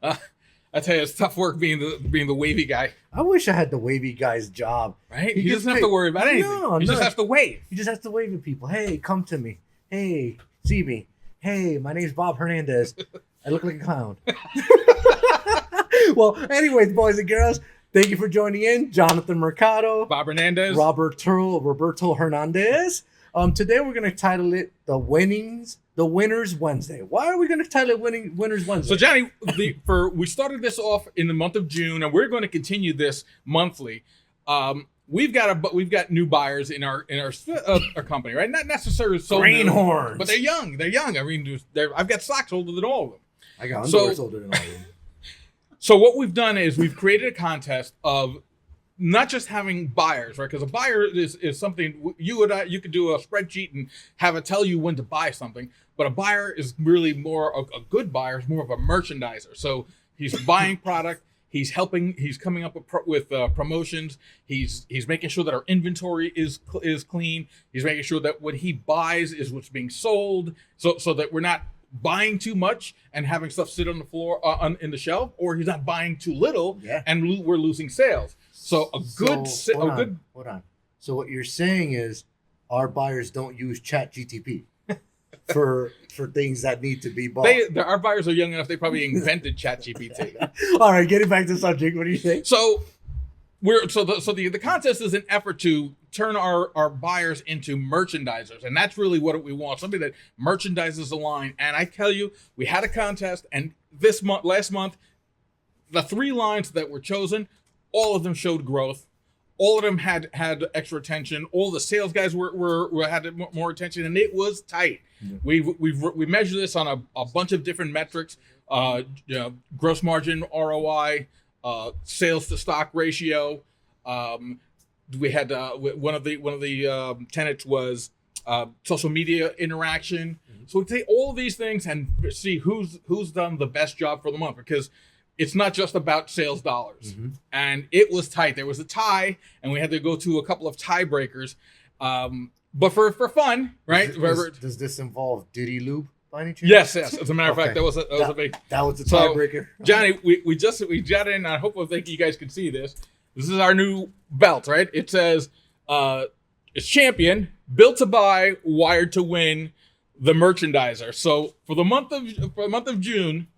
I tell you, it's tough work being the wavy guy. I wish I had the wavy guy's job. Right? He doesn't have to worry about anything. He just has to wave. He just has to wave at people. Hey, come to me. Hey, see me. Hey, my name's Bob Hernandez. I look like a clown. Well, anyways, boys and girls, thank you for joining in. Jonathan Mercado. Bob Hernandez. Roberto Hernandez. Today we're going to title it The Winners Wednesday. Why are we going to title it Winners Wednesday? So, Johnny, we started this off in the month of June, and we're going to continue this monthly. We've got new buyers in our company, right? Not necessarily so greenhorns, but they're young. They're young. I mean, I've got socks older than all of them. I got underwears older than all of them. So what we've done is we've created a contest of not just having buyers, right? Because a buyer is something you could do a spreadsheet and have it tell you when to buy something. But a buyer is really more a good buyer is more of a merchandiser. So he's buying product. He's helping. He's coming up with promotions. He's making sure that our inventory is clean. He's making sure that what he buys is what's being sold, so that we're not buying too much and having stuff sit on the floor in the shelf, or he's not buying too little and we're losing sales. So hold on. So what you're saying is our buyers don't use ChatGTP for things that need to be bought. Our buyers are young enough; they probably invented ChatGPT. All right, getting back to the subject. What do you think? So the contest is an effort to turn our buyers into merchandisers, and that's really what we want. Somebody that merchandises the line. And I tell you, we had a contest, and last month, the 3 lines that were chosen, all of them showed growth. All of them had extra attention. All the sales guys had more attention, and it was tight. Yeah. We measure this on a bunch of different metrics. Gross margin, ROI, sales to stock ratio. We had one of the tenets was social media interaction. Mm-hmm. So we take all of these things and see who's done the best job for the month, because it's not just about sales dollars. Mm-hmm. And it was tight. There was a tie, and we had to go to a couple of tiebreakers. But for fun, right? Does this involve Diddy Lube by any chance? Yes. As a matter of fact, that was a big. That was the tiebreaker. So, Johnny, we got in. I hope you guys can see this. This is our new belt, right? It says it's champion, built to buy, wired to win, the merchandiser. So for the month of June,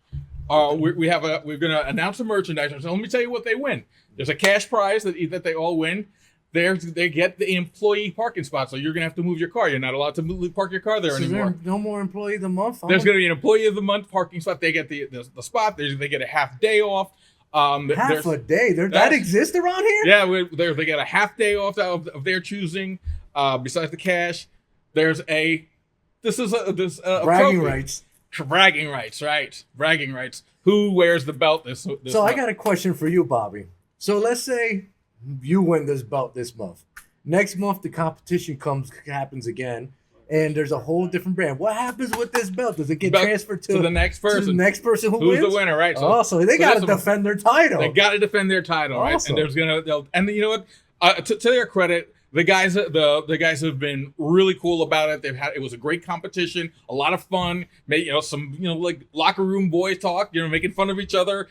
we're going to announce the merchandiser. So let me tell you what they win. There's a cash prize that they all win. They get the employee parking spot, so you're going to have to move your car. You're not allowed to park your car there anymore. No more employee of the month? There's going to be an employee of the month parking spot. They get the spot. They get a half day off. Half a day? That exists around here? Yeah, they get a half day off of their choosing. Besides the cash, there's bragging rights. Bragging rights, right? Bragging rights. Who wears the belt this month? I got a question for you, Bobby. So let's say you win this belt this month. Next month, the competition happens again, and there's a whole different brand. What happens with this belt? Does it get transferred to the next person? To the next person who's the winner, right? So they got to defend their title. They got to defend their title, right? Awesome. And you know what? To their credit, the guys have been really cool about it. It was a great competition, a lot of fun. Some like locker room boys talk, making fun of each other,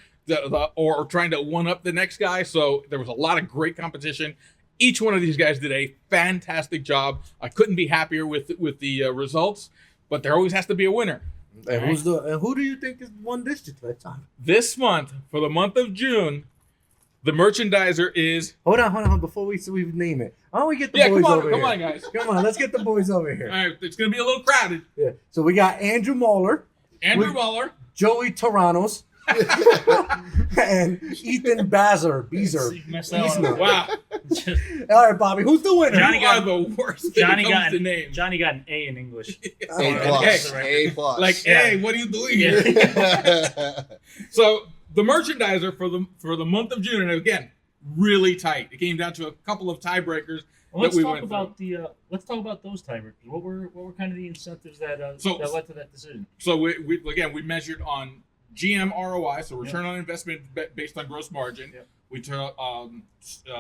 or trying to one up the next guy. So there was a lot of great competition. Each one of these guys did a fantastic job. I couldn't be happier with the results, but there always has to be a winner. And who do you think has won this time? This month, for the month of June, the merchandiser is. Hold on. Before we name it, why don't we get the boys over here? Come on, guys. Come on, let's get the boys over here. All right, it's gonna be a little crowded. Yeah. So we got Andrew Mahler, Joey Toranos, and Ethan Beezer. Wow. All right, Bobby, who's the winner? Johnny got the worst. Johnny got an A in English. A+. Like, hey, what are you doing here? So the merchandiser for the month of June, and again, really tight. It came down to a couple of tiebreakers. Well, let's talk about those tiebreakers. What were kind of the incentives that led to that decision? So we measured on GM ROI, so return on investment based on gross margin. Yep. We took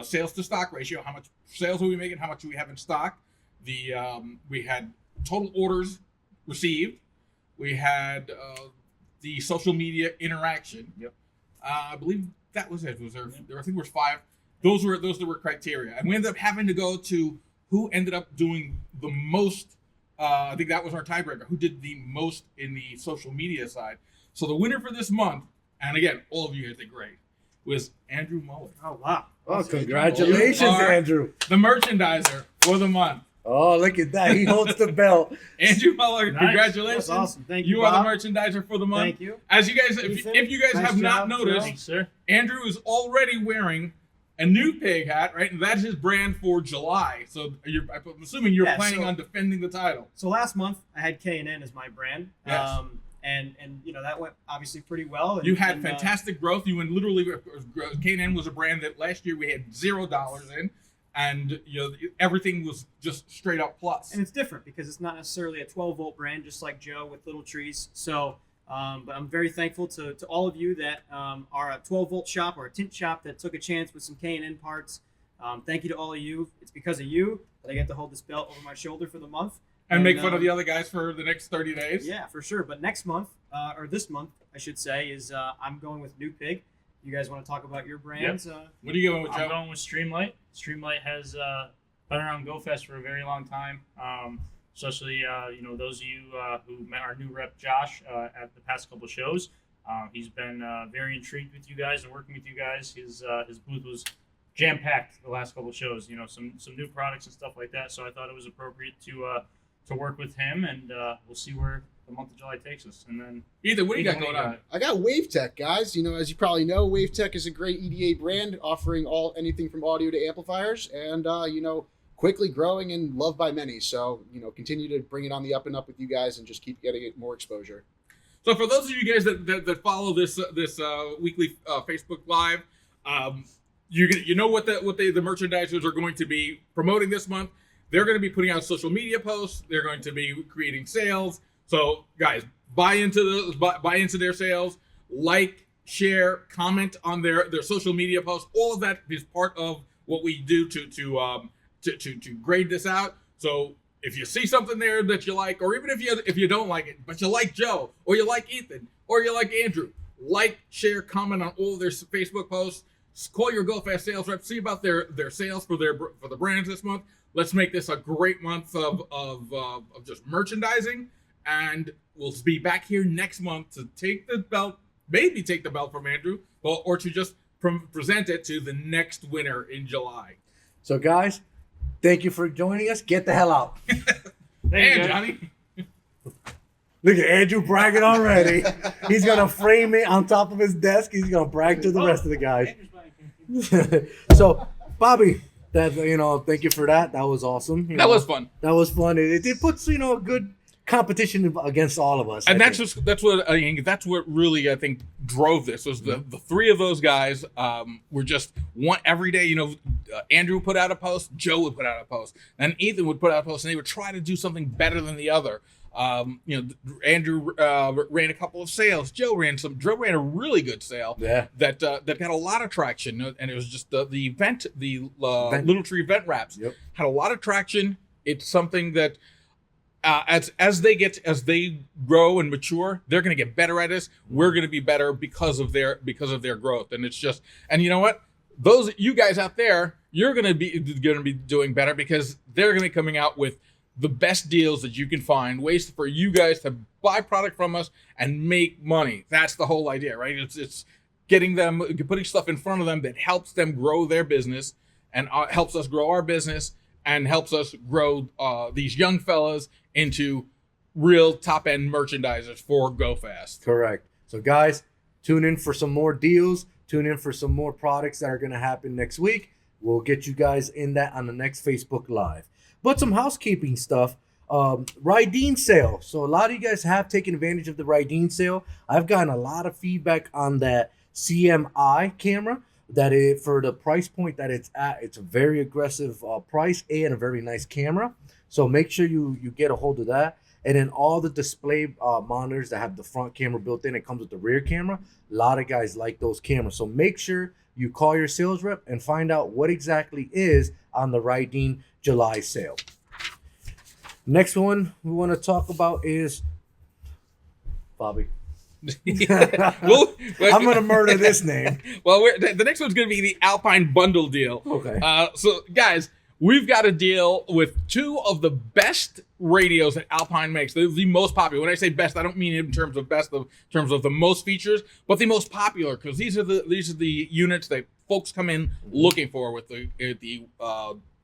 sales to stock ratio, how much sales are we making, how much do we have in stock. We had total orders received. We had the social media interaction. Yep. I believe that was it. I think there was 5. Those were criteria, and we ended up having to go to who ended up doing the most. I think that was our tiebreaker. Who did the most in the social media side? So the winner for this month, and again, all of you guys did great, was Andrew Muller. Oh, wow. Oh, congratulations, Andrew. The merchandiser for the month. Oh, look at that. He holds the belt. Andrew Muller, Nice. congratulations. That's awesome. Thank you, You are Bob. the merchandiser for the month. Thank you. As you guys, Ethan, if you guys nice have not job, noticed, Thanks, sir. Andrew is already wearing a new pig hat, right? And that's his brand for July. So I'm assuming you're Yeah, planning so- on defending the title. So last month I had K&N as my brand. Yes. And that went obviously pretty well. And, You had and, fantastic growth. You went literally, K&N was a brand that last year we had $0 in, and everything was just straight up plus. And it's different because it's not necessarily a 12-volt brand, just like Joe with Little Trees. So, but I'm very thankful to all of you that are a 12-volt shop or a tint shop that took a chance with some K&N parts. Thank you to all of you. It's because of you that I get to hold this belt over my shoulder for the month. and make fun of the other guys for the next 30 days. Yeah, for sure. But next month, or this month, I should say, is I'm going with New Pig. You guys want to talk about your brands? What are you going with, I'm Joe? going with Streamlight. Streamlight has been around GoFest for a very long time. Especially those of you who met our new rep Josh at the past couple shows. He's been very intrigued with you guys and working with you guys. His booth was jam packed the last couple shows. Some new products and stuff like that. So I thought it was appropriate to work with him, and we'll see where the month of July takes us. And then Ethan, what do you got going on? I got WaveTech, guys. As you probably know, WaveTech is a great EDA brand offering anything from audio to amplifiers, and quickly growing and loved by many. So continue to bring it on the up and up with you guys, and just keep getting it more exposure. So for those of you guys that follow this weekly Facebook Live, you know what the merchandisers are going to be promoting this month. They're going to be putting out social media posts. They're going to be creating sales. So guys, buy into their sales, like, share, comment on their social media posts. All of that is part of what we do to grade this out. So if you see something there that you like, or even if you don't like it, but you like Joe, or you like Ethan, or you like Andrew, like, share, comment on all of their Facebook posts. Call your GoFast sales rep. See about their sales for the brands this month. Let's make this a great month of just merchandising, and we'll be back here next month to take the belt, maybe take the belt from Andrew, or to just present it to the next winner in July. So, guys, thank you for joining us. Get the hell out. And Johnny. Look at Andrew bragging already. He's going to frame it on top of his desk. He's going to brag to the rest of the guys. So, Bobby, thank you for that. That was awesome. That was fun. That was fun. It puts, a good competition against all of us. And that's what really I think drove this was the three of those guys were just one every day. Andrew would put out a post, Joe would put out a post, and Ethan would put out a post, and they would try to do something better than the other. Andrew ran a couple of sales. Joe ran a really good sale. Yeah. That got a lot of traction, and it was just the event, Little Tree event wraps. Yep. Had a lot of traction. It's something that as they grow and mature, they're going to get better at this. We're going to be better because of their growth, and it's just, and you know what? Those you guys out there, you're going to be doing better because they're going to be coming out with the best deals that you can find, ways for you guys to buy product from us and make money. That's the whole idea, right? It's getting them, putting stuff in front of them that helps them grow their business and helps us grow our business and helps us grow these young fellas into real top-end merchandisers for GoFast. Correct. So, guys, tune in for some more deals. Tune in for some more products that are going to happen next week. We'll get you guys in that on the next Facebook Live. But some housekeeping stuff. Rydeen sale. So a lot of you guys have taken advantage of the Rydeen sale. I've gotten a lot of feedback on that CMI camera. That for the price point that it's at, it's a very aggressive price and a very nice camera. So make sure you get a hold of that. And then all the display monitors that have the front camera built in, it comes with the rear camera. A lot of guys like those cameras. So make sure you call your sales rep and find out what exactly is on the Rydeen July sale. Next one we want to talk about is Bobby. Well, I'm gonna murder this name. Well, the next one's going to be the Alpine Bundle deal. Okay. So, guys, we've got a deal with two of the best radios that Alpine makes. They're the most popular. When I say best, I don't mean in terms of best, in terms of the most features, but the most popular, because these are the units that folks come in looking for with the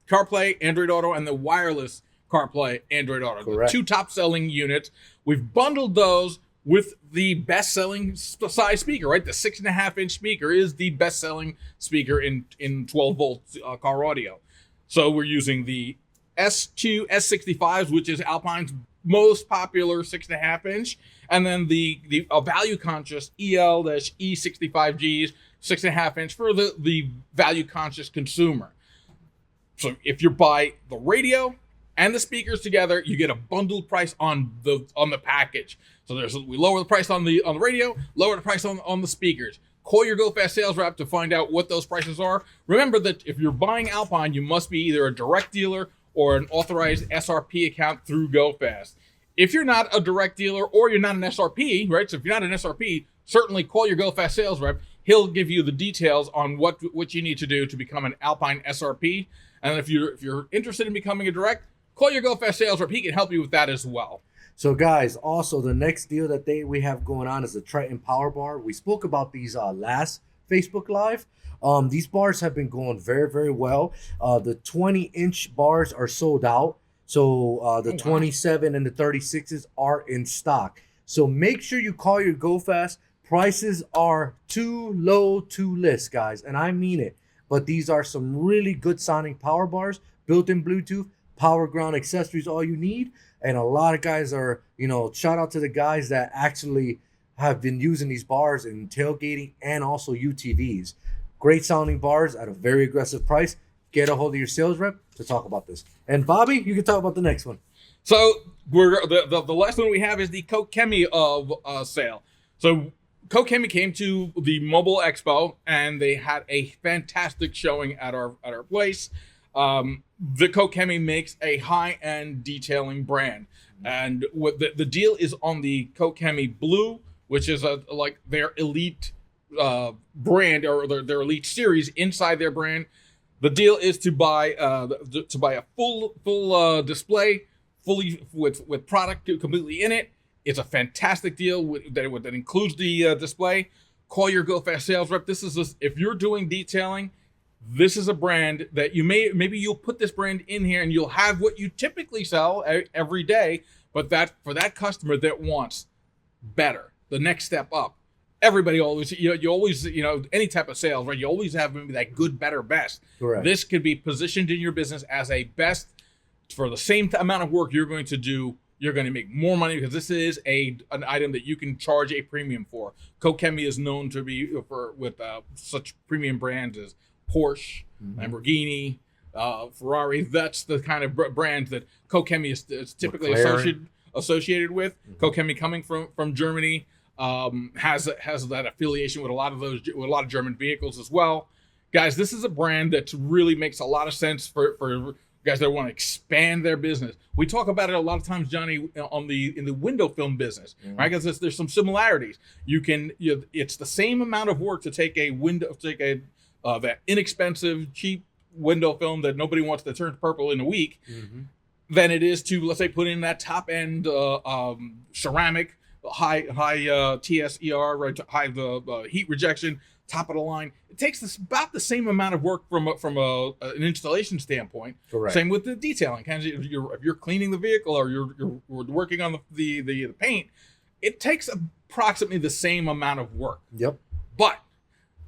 CarPlay, Android Auto, and the wireless CarPlay, Android Auto. Correct. The two top-selling units. We've bundled those with the best-selling size speaker, right? The 6.5-inch speaker is the best-selling speaker in 12-volt car audio. So we're using the S2 S65s, which is Alpine's most popular 6.5-inch, and then the value-conscious EL-E65Gs 6.5-inch for the value-conscious consumer. So if you buy the radio and the speakers together, you get a bundled price on the package. So we lower the price on the radio, lower the price on the speakers. Call your Go Fast sales rep to find out what those prices are. Remember that if you're buying Alpine, you must be either a direct dealer or an authorized SRP account through Go Fast. If you're not a direct dealer or you're not an SRP, right? So if you're not an SRP, certainly call your Go Fast sales rep. He'll give you the details on what you need to do to become an Alpine SRP. And if you're interested in becoming a direct, call your Go Fast sales rep. He can help you with that as well. So guys, also the next deal that we have going on is the Triton Power Bar. We spoke about these last Facebook Live. These bars have been going very, very well. The 20-inch bars are sold out. So the 27 and the 36s are in stock. So make sure you call your Go Fast. Prices are too low to list, guys, and I mean it. But these are some really good sounding power bars, built-in Bluetooth, power ground accessories, all you need. And a lot of guys are, shout out to the guys that actually have been using these bars in tailgating and also UTVs. Great sounding bars at a very aggressive price. Get a hold of your sales rep to talk about this. And Bobby, you can talk about the next one. So the last one we have is the Kokemi sale. So Kokemi came to the Mobile Expo and they had a fantastic showing at our place. The Kokemi makes a high-end detailing brand, and what the deal is on the Kokemi Blue, which is like their elite brand or their elite series inside their brand. The deal is to buy a full display, fully with product completely in it. It's a fantastic deal that includes the display. Call your Go Fast sales rep. If you're doing detailing, this is a brand that maybe you'll put this brand in here and you'll have what you typically sell every day, but that for that customer that wants better, the next step up. Everybody always, any type of sales, right? You always have maybe that good, better, best. Correct. This could be positioned in your business as a best for the same amount of work you're going to do. You're going to make more money because this is an item that you can charge a premium for. Kokemi is known to be with such premium brands as Porsche, Lamborghini, Ferrari. That's the kind of brand that Kokemi is typically associated with. Kokemi, coming from Germany, has that affiliation with a lot of German vehicles as well. Guys, this is a brand that really makes a lot of sense for guys that want to expand their business. We talk about it a lot of times, Johnny, in the window film business, right? Because there's some similarities. It's the same amount of work to take that inexpensive, cheap window film that nobody wants to turn purple in a week, than it is to, let's say, put in that top end ceramic, high TSER, right? High heat rejection, top of the line. It takes about the same amount of work from an installation standpoint. Correct. Same with the detailing. If you're cleaning the vehicle or you're working on the paint, it takes approximately the same amount of work. Yep. But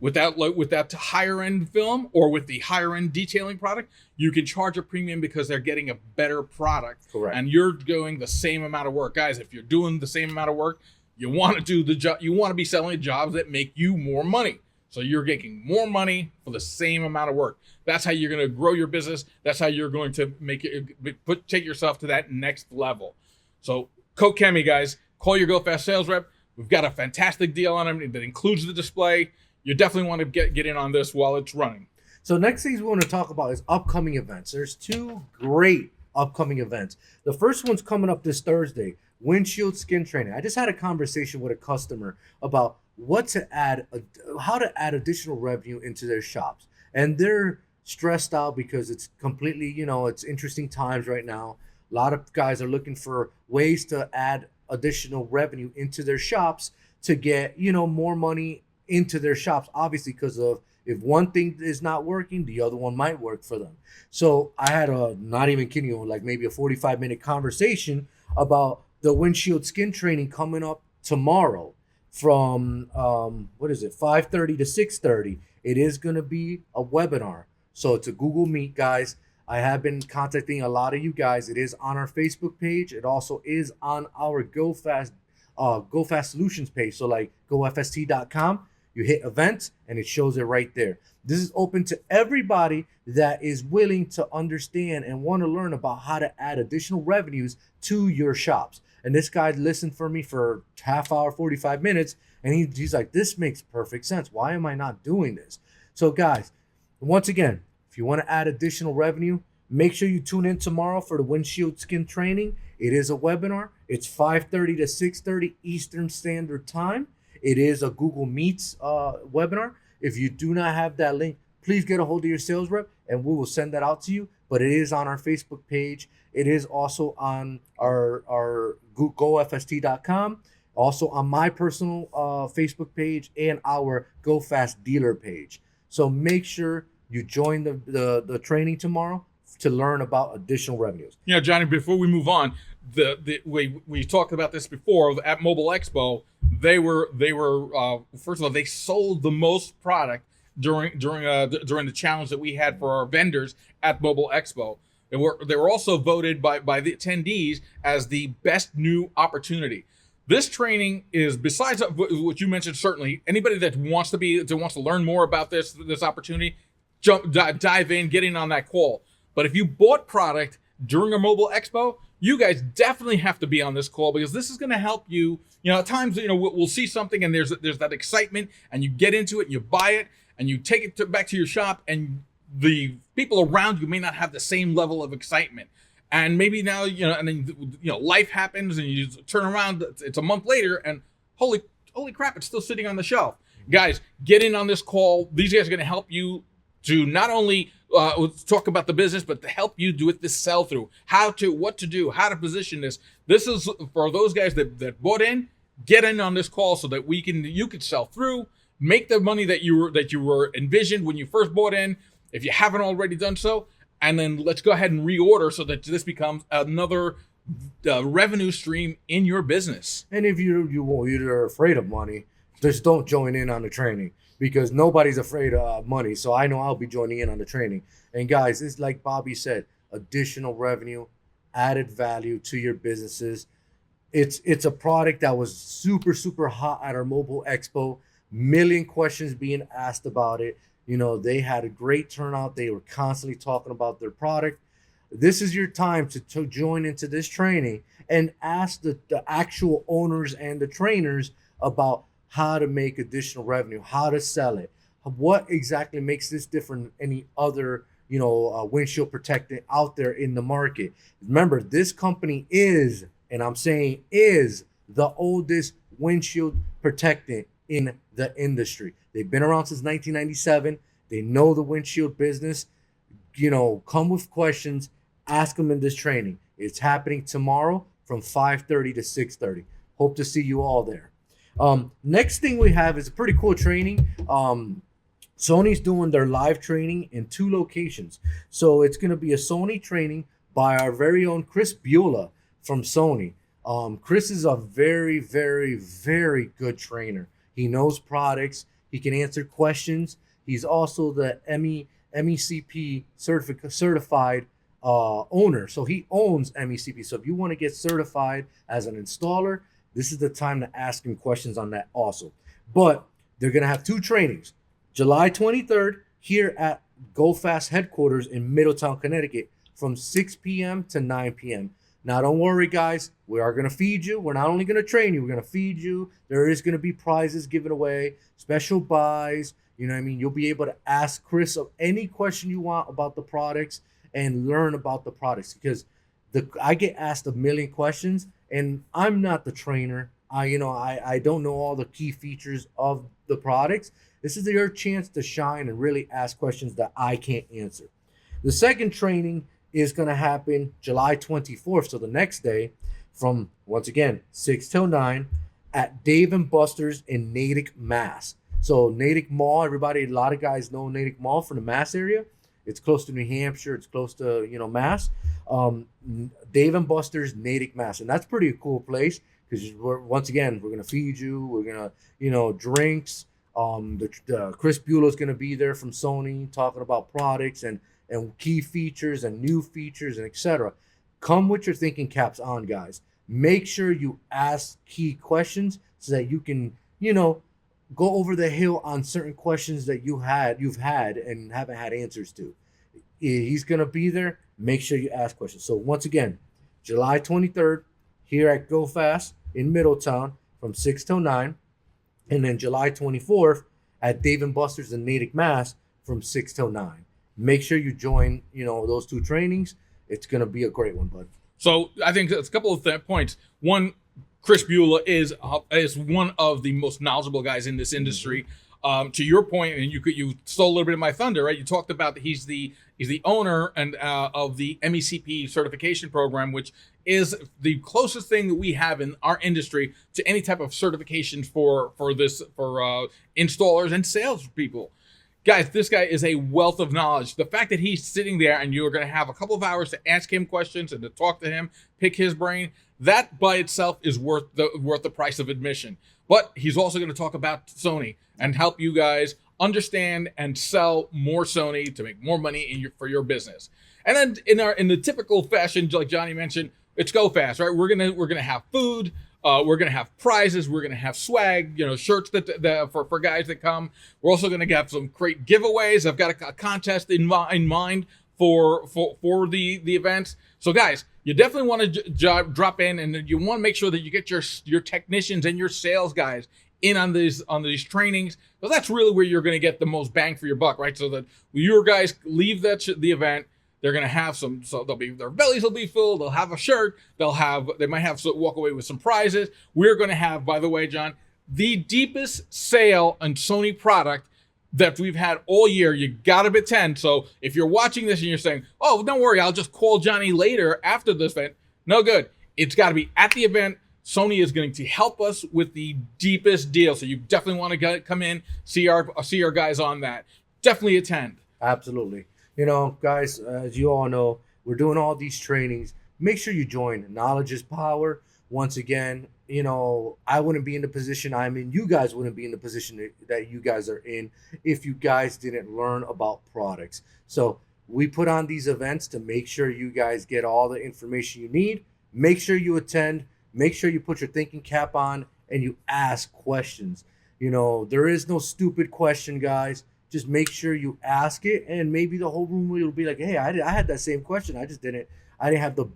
with that higher end film or with the higher end detailing product, you can charge a premium because they're getting a better product. Correct. And you're doing the same amount of work. Guys, if you're doing the same amount of work, you want to do the job. You want to be selling jobs that make you more money. So you're getting more money for the same amount of work. That's how you're going to grow your business. That's how you're going to take yourself to that next level. So Kokemi, guys, call your Go Fast sales rep. We've got a fantastic deal on them that includes the display. You definitely want to get in on this while it's running. So next things we want to talk about is upcoming events. There's two great upcoming events. The first one's coming up this Thursday. windshield skin training. I just had a conversation with a customer about how to add additional revenue into their shops. And they're stressed out because it's completely, it's interesting times right now. A lot of guys are looking for ways to add additional revenue into their shops to get, more money into their shops, obviously, because of if one thing is not working, the other one might work for them. So I had not even kidding you, like maybe a 45-minute conversation about the windshield skin training coming up tomorrow from 5:30 to 6:30. It is going to be a webinar. So it's a Google Meet, guys. I have been contacting a lot of you guys. It is on our Facebook page. It also is on our GoFast Solutions page. So like gofst.com, you hit events and it shows it right there. This is open to everybody that is willing to understand and want to learn about how to add additional revenues to your shops. And this guy listened for me for half hour, 45 minutes, and he's like, this makes perfect sense. Why am I not doing this? So guys, once again, if you want to add additional revenue, make sure you tune in tomorrow for the windshield skin training. It is a webinar. It's 5:30 to 6:30 Eastern Standard Time. It is a Google Meets webinar. If you do not have that link, please get a hold of your sales rep and we will send that out to you. But it is on our Facebook page. It is also on our gofst.com, also on my personal Facebook page and our GoFast dealer page. So make sure you join the training tomorrow to learn about additional revenues. Johnny, before we move on, we talked about this before at Mobile Expo. They were first of all, they sold the most product during the challenge that we had for our vendors at Mobile Expo. They were also voted by the attendees as the best new opportunity. This training is, besides what you mentioned, certainly anybody that wants to learn more about this opportunity, dive in, get in on that call. But if you bought product during a Mobile Expo, you guys definitely have to be on this call, because this is going to help you. At times, we'll see something and there's that excitement, and you get into it and you buy it and you take it back to your shop, and the people around you may not have the same level of excitement. And maybe now, and then, life happens and you turn around, it's a month later and holy crap, it's still sitting on the shelf. Guys, get in on this call. These guys are going to help you to not only talk about the business, but to help you do this sell through, what to do, how to position this. This is for those guys that bought in. Get in on this call so that you can sell through, make the money that you were envisioned when you first bought in, if you haven't already done so, and then let's go ahead and reorder so that this becomes another revenue stream in your business. And if you're afraid of money, just don't join in on the training, because nobody's afraid of money. So I know I'll be joining in on the training. And guys, it's like Bobby said, additional revenue, added value to your businesses. It's a product that was super, super hot at our Mobile Expo. Million questions being asked about it. They had a great turnout. They were constantly talking about their product. This is your time to join into this training and ask the actual owners and the trainers about how to make additional revenue, how to sell it, what exactly makes this different than any other, windshield protectant out there in the market. Remember, this company is, and I'm saying is, the oldest windshield protectant in the industry. They've been around since 1997. They know the windshield business. Come with questions, ask them in this training. It's happening tomorrow from 5:30 to 6:30. Hope to see you all there. Next thing we have is a pretty cool training. Sony's doing their live training in 2 locations. So it's going to be a Sony training by our very own Chris Beulah from Sony. Chris is a very, very, very good trainer. He knows products. He can answer questions. He's also the MECP certified owner. So he owns MECP. So if you want to get certified as an installer, this is the time to ask him questions on that also. But they're going to have 2 trainings. July 23rd here at GoFast headquarters in Middletown, Connecticut from 6 p.m. to 9 p.m. Now, don't worry, guys. We are going to feed you. We're not only going to train you, we're going to feed you. There is going to be prizes given away, special buys. You'll be able to ask Chris of any question you want about the products and learn about the products, because I get asked a million questions, and I'm not the trainer. I don't know all the key features of the products. This is your chance to shine and really ask questions that I can't answer. The second training is going to happen July 24th, so the next day, from once again 6 till 9 at Dave and Buster's in Natick, Mass. So Natick Mall, everybody, a lot of guys know Natick Mall from the Mass area. It's close to New Hampshire. It's close to Mass. Dave and Buster's, Natick, Mass, and that's pretty cool place because once again we're gonna feed you. We're gonna drinks. Chris Bueller's gonna be there from Sony talking about products and key features and new features and etc. Come with your thinking caps on, guys. Make sure you ask key questions so that you can go over the hill on certain questions that you've had and haven't had answers to. He's gonna be there. Make sure you ask questions. So once again, July 23rd here at Go Fast in Middletown from 6 till 9, and then July 24th at Dave and Buster's in Natick, Mass from 6 till 9. Make sure you join those two trainings. It's gonna be a great one, bud. So I think it's a couple of points. One, Chris Bueller is one of the most knowledgeable guys in this industry. To your point, and you stole a little bit of my thunder, right? You talked about that he's the owner and of the MECP certification program, which is the closest thing that we have in our industry to any type of certification for installers and salespeople. Guys, this guy is a wealth of knowledge. The fact that he's sitting there and you're going to have a couple of hours to ask him questions and to talk to him, pick his brain, that by itself is worth the price of admission. But he's also going to talk about Sony and help you guys understand and sell more Sony to make more money for your business. And then in the typical fashion, like Johnny mentioned, it's Go Fast, right? We're gonna have food. We're gonna have prizes. We're gonna have swag, shirts that for guys that come. We're also gonna have some great giveaways. I've got a contest in mind for the events. So guys, you definitely want to drop in, and you want to make sure that you get your technicians and your sales guys in on these trainings, because that's really where you're going to get the most bang for your buck, right? So that when your guys leave the event, they're going to have their bellies will be full. They'll have a shirt. They might have walk away with some prizes. We're going to have, by the way, John, the deepest sale on Sony product that we've had all year. You got to attend. So if you're watching this and you're saying, oh, don't worry, I'll just call Johnny later after this event. No good. It's got to be at the event. Sony is going to help us with the deepest deal. So you definitely want to come in, see our guys on that. Definitely attend. Absolutely. Guys, as you all know, we're doing all these trainings. Make sure you join. Knowledge is power. Once again, I wouldn't be in the position I'm in. You guys wouldn't be in the position that you guys are in if you guys didn't learn about products. So we put on these events to make sure you guys get all the information you need. Make sure you attend. Make sure you put your thinking cap on and you ask questions. There is no stupid question, guys. Just make sure you ask it, and maybe the whole room will be like, hey, I had that same question. I didn't have the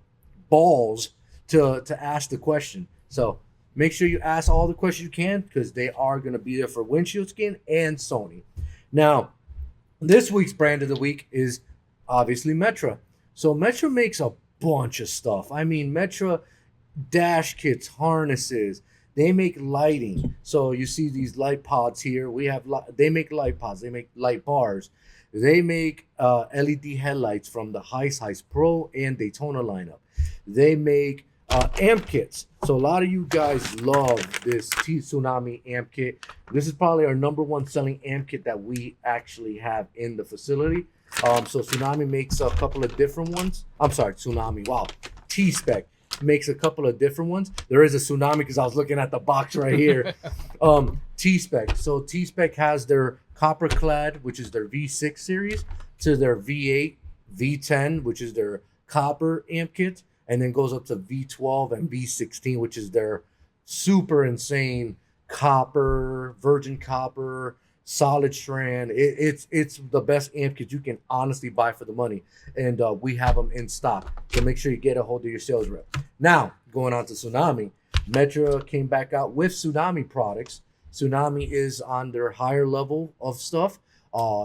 balls to ask the question. So make sure you ask all the questions you can, because they are going to be there for Windshield Skin and Sony. Now, this week's brand of the week is obviously Metra. So Metra makes a bunch of stuff. I mean, Metra dash kits, harnesses. They make lighting. So you see these light pods here. They make light pods. They make light bars. They make LED headlights from the Heist Pro and Daytona lineup. They make amp kits. So a lot of you guys love this Tsunami amp kit. This is probably our number one selling amp kit that we actually have in the facility. So Tsunami makes a couple of different ones. I'm sorry, Tsunami. Wow. T-Spec makes a couple of different ones. There is a Tsunami because I was looking at the box right here. T-Spec. So T-Spec has their copper clad, which is their V6 series, to their V8, V10, which is their copper amp kit, and then goes up to V12 and V16, which is their super insane copper, virgin copper, solid strand. It's the best amp kit you can honestly buy for the money, and we have them in stock. So make sure you get a hold of your sales rep. Now, going on to Tsunami, Metra came back out with Tsunami products. Tsunami is on their higher level of stuff,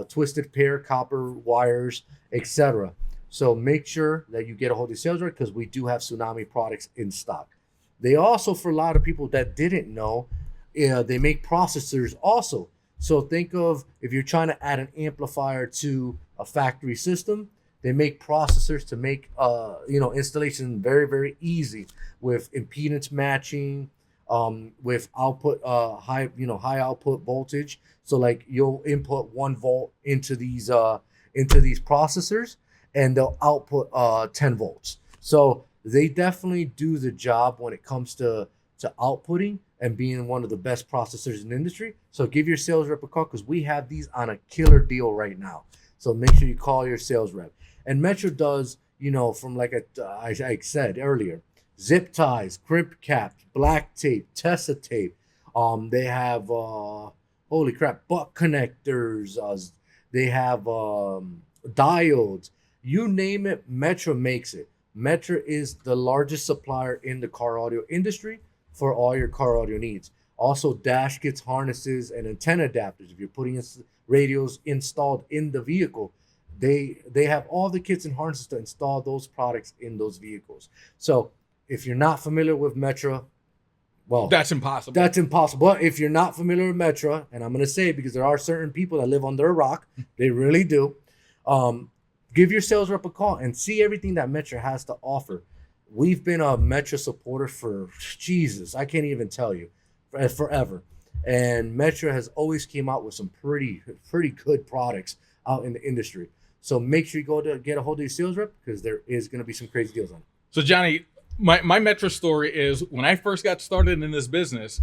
twisted pair, copper wires, etc. So make sure that you get a hold of your sales rep, because we do have Tsunami products in stock. They also, for a lot of people that didn't know, they make processors also. So think of if you're trying to add an amplifier to a factory system, they make processors to make installation very, very easy with impedance matching, with output high output voltage. So like you'll input 1 volt into these processors, and they'll output 10 volts. So they definitely do the job when it comes to outputting and being one of the best processors in the industry. So give your sales rep a call, because we have these on a killer deal right now. So make sure you call your sales rep. And Metra does, from like I said earlier, zip ties, crimp caps, black tape, Tessa tape. They have holy crap, butt connectors. They have diodes. You name it, Metra makes it. Metra is the largest supplier in the car audio industry for all your car audio needs. Also, dash kits, harnesses, and antenna adapters. If you're putting radios installed in the vehicle, they have all the kits and harnesses to install those products in those vehicles. So if you're not familiar with Metra, well, that's impossible. That's impossible. But if you're not familiar with Metra, and I'm going to say it because there are certain people that live under a rock, they really do. Give your sales rep a call and see everything that Metra has to offer. We've been a Metra supporter for, Jesus, I can't even tell you, forever. And Metra has always came out with some pretty good products out in the industry. So make sure you go to get a hold of your sales rep, because there is going to be some crazy deals on it. So Johnny, my Metra story is when I first got started in this business,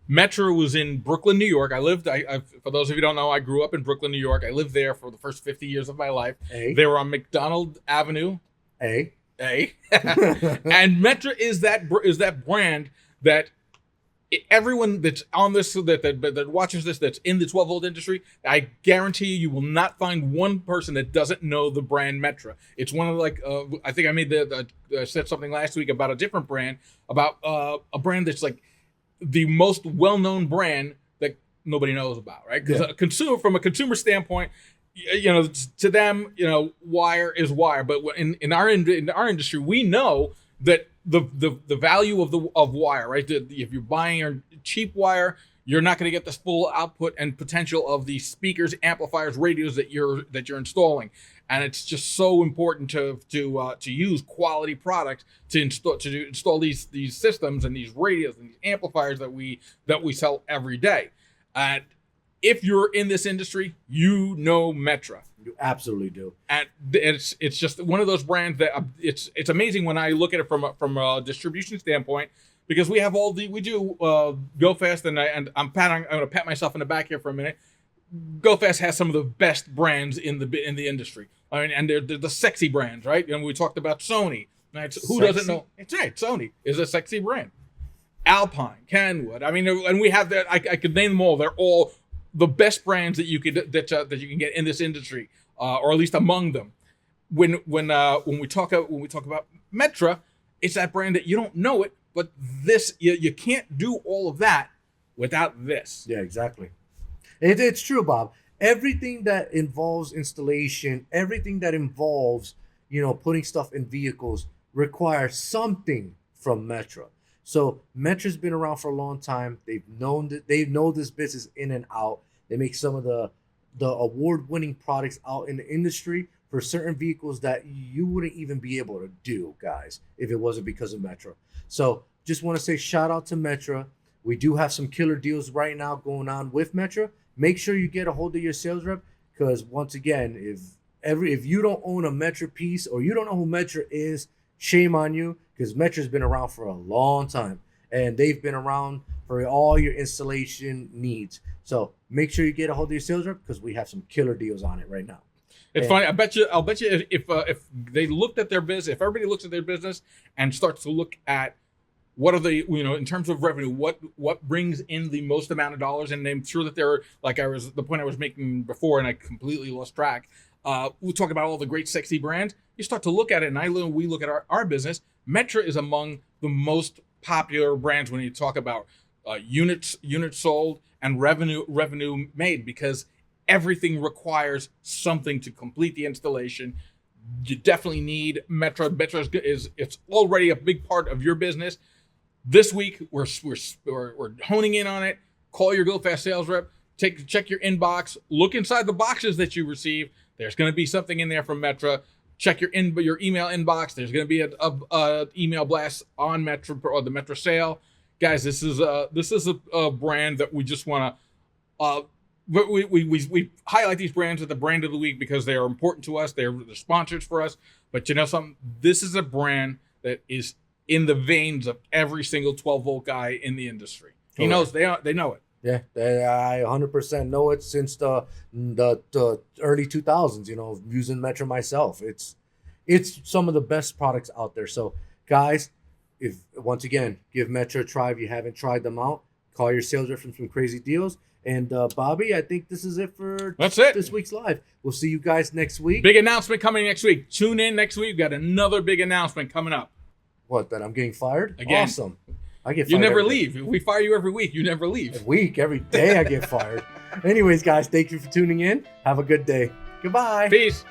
Metra was in Brooklyn, New York. For those of you who don't know, I grew up in Brooklyn, New York. I lived there for the first 50 years of my life. They were on McDonald Avenue. And Metra is that brand that everyone that's on this, that watches this, that's in the 12 volt industry, I guarantee you will not find one person that doesn't know the brand Metra. It's one of I think I made said something last week about a different brand, about a brand that's like the most well-known brand that nobody knows about, right? Because from a consumer standpoint, to them, wire is wire. But in our industry, we know that the value of wire, right? If you're buying a cheap wire, you're not going to get the full output and potential of the speakers, amplifiers, radios that you're installing. And it's just so important to use quality products to install these systems and these radios and these amplifiers that we sell every day. And if you're in this industry, you know Metra. You absolutely do. And it's just one of those brands that it's amazing when I look at it from a distribution standpoint, because we have we do Go Fast, and I'm going to pat myself in the back here for a minute. Go Fast has some of the best brands in the industry. I mean, and they're the sexy brands, right? And we talked about Sony. Right? Who doesn't know? It's right. Sony is a sexy brand. Alpine, Kenwood. I mean, and we have that. I could name them all. They're all the best brands that you can get in this industry, or at least among them. When we talk about Metra, it's that brand that you don't know it, but this you can't do all of that without this. Yeah, exactly. It's true, Bob. Everything that involves installation, everything that involves putting stuff in vehicles requires something from Metra. So Metra's been around for a long time. They know this business in and out. They make some of the award-winning products out in the industry for certain vehicles that you wouldn't even be able to do, guys, if it wasn't because of Metra. So just want to say shout out to Metra. We do have some killer deals right now going on with Metra. Make sure you get a hold of your sales rep, because once again, if you don't own a Metra piece or you don't know who Metra is, shame on you, because Metra's been around for a long time, and they've been around for all your installation needs. So make sure you get a hold of your sales rep, because we have some killer deals on it right now. It's funny. I'll bet you if they looked at their business, if everybody looks at their business and starts to look at what are the in terms of revenue, what brings in the most amount of dollars, and I'm sure that they're the point I was making before, and I completely lost track. We talk about all the great sexy brands. You start to look at it, and we look at our business. Metra is among the most popular brands when you talk about units sold and revenue made, because everything requires something to complete the installation. You definitely need Metra. Metra it's already a big part of your business. This week, we're honing in on it. Call your Go Fast sales rep. Check your inbox. Look inside the boxes that you receive. There's going to be something in there from Metra. Check your email inbox. There's going to be a email blast on Metra or the Metra sale. Guys, this is a brand that we just want to. We highlight these brands at the brand of the week because they are important to us. They're sponsors for us. But you know something? This is a brand that is in the veins of every single 12-volt guy in the industry. He knows they know it. Yeah, I 100% know it since the early 2000s. You know, using Metra myself, it's some of the best products out there. So, guys, if once again, give Metra a try if you haven't tried them out. Call your sales rep for some crazy deals. And Bobby, I think this is it for this week's live. We'll see you guys next week. Big announcement coming next week. Tune in next week. We've got another big announcement coming up. What? That I'm getting fired? Again. Awesome. I get fired. You never every leave. If we fire you every week, you never leave. Every day I get fired. Anyways, guys, thank you for tuning in. Have a good day. Goodbye. Peace.